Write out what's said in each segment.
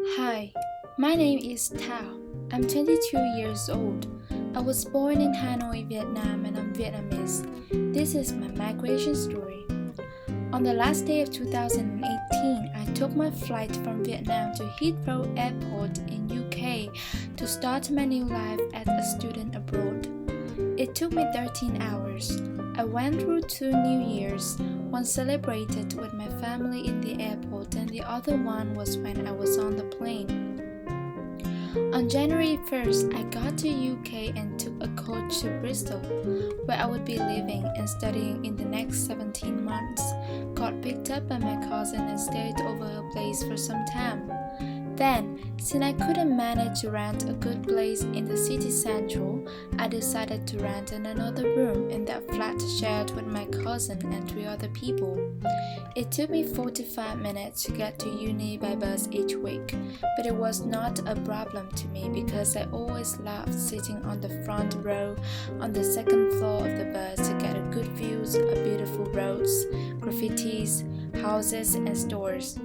Hi, my name is Thao. I'm 22 years old. I was born in Hanoi, Vietnam, and I'm Vietnamese. This is my migration story. On the last day of 2018, I took my flight from Vietnam to Heathrow Airport in UK to start my new life as a student abroad. It took me 13 hours. I went through 2 New Years, one celebrated with my family in the airport and the other one was when I was on the plane. On January 1st, I got to UK and took a coach to Bristol, where I would be living and studying in the next 17 months. Got picked up by my cousin and stayed over her place for some time. Then, since I couldn't manage to rent a good place in the city central, I decided to rent another room in that flat shared with my cousin and 3 other people. It took me 45 minutes to get to uni by bus each week, but it was not a problem to me because I always loved sitting on the front row on the second floor of the bus to get a good views of beautiful roads, graffitis, houses and stores.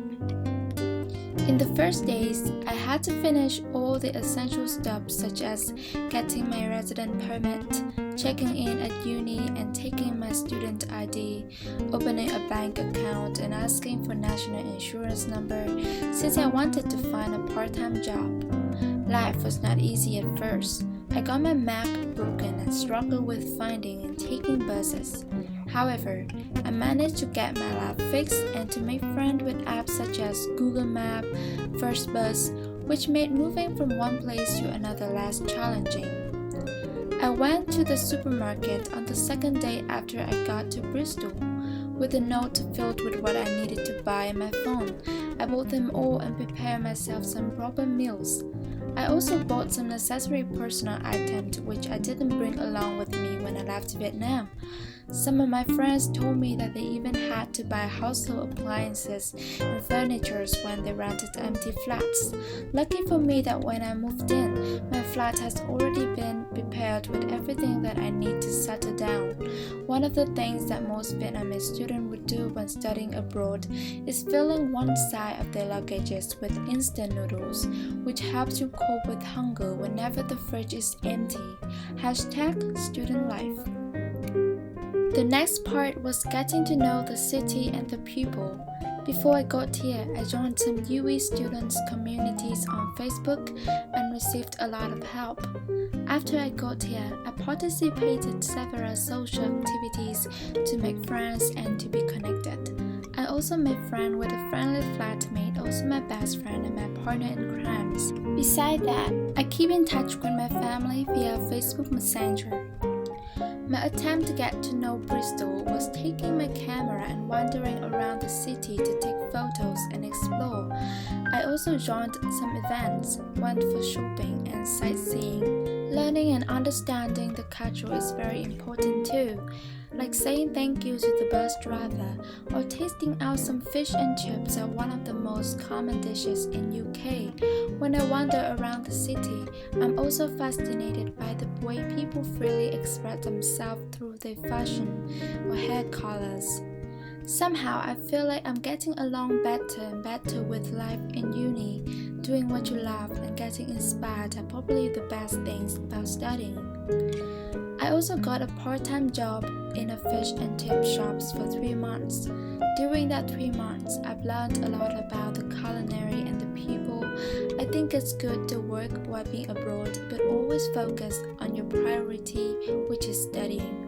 In the first days, I had to finish all the essential stuff such as getting my resident permit, checking in at uni and taking my student ID, opening a bank account and asking for national insurance number since I wanted to find a part-time job. Life was not easy at first. I got my Mac broken and struggled with finding and taking buses. However, I managed to get my life fixed and to make friends with apps such as Google Map, First Bus, which made moving from one place to another less challenging. I went to the supermarket on the second day after I got to Bristol, with a note filled with what I needed to buy and my phone. I bought them all and prepared myself some proper meals. I also bought some necessary personal items which I didn't bring along with me when I left Vietnam. Some of my friends told me that they even had to buy household appliances and furniture when they rented empty flats. Lucky for me that when I moved in, my flat has already been prepared with everything that I need to settle down. One of the things that most Vietnamese students would do when studying abroad is filling one side of their luggages with instant noodles, which helps you cope with hunger whenever the fridge is empty. #student life. The next part was getting to know the city and the people. Before I got here, I joined some UE students communities on Facebook and received a lot of help. After I got here, I participated several social activities to make friends and to be connected. I also made friends with a friendly flatmate, also my best friend and my partner in crimes. Besides that, I keep in touch with my family via Facebook Messenger. My attempt to get to know Bristol was taking my camera and wandering around the city to take photos and explore. I also joined some events, went for shopping and sightseeing. Learning and understanding the culture is very important too, like saying thank you to the bus driver or tasting out some fish and chips are one of the most common dishes in UK. When I wander around the city, I'm also fascinated by the way people freely express themselves through their fashion or hair colors. Somehow I feel like I'm getting along better and better with life in uni. Doing what you love and getting inspired are probably the best things about studying. I also got a part-time job in a fish and chip shops for 3 months. During that 3 months, I've learned a lot about the culinary and the people. I think it's good to work while being abroad, but always focus on your priority, which is studying.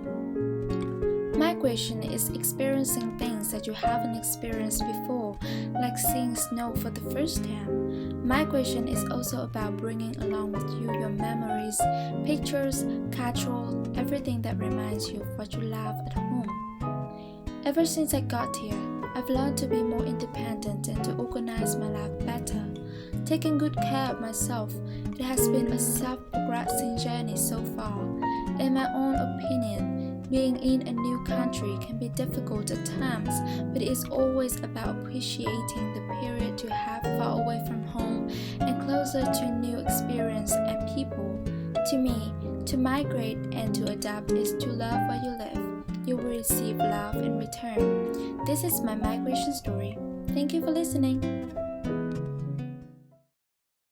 Migration is experiencing things that you haven't experienced before, like seeing snow for the first time. Migration is also about bringing along with you your memories, pictures, culture, everything that reminds you of what you love at home. Ever since I got here, I've learned to be more independent and to organize my life better. Taking good care of myself, it has been a self-progressing journey so far. In my own opinion, being in a new country can be difficult at times, but it is always about appreciating the period you have far away from home and closer to new experience and people. To me, to migrate and to adapt is to love where you live. You will receive love in return. This is my migration story. Thank you for listening.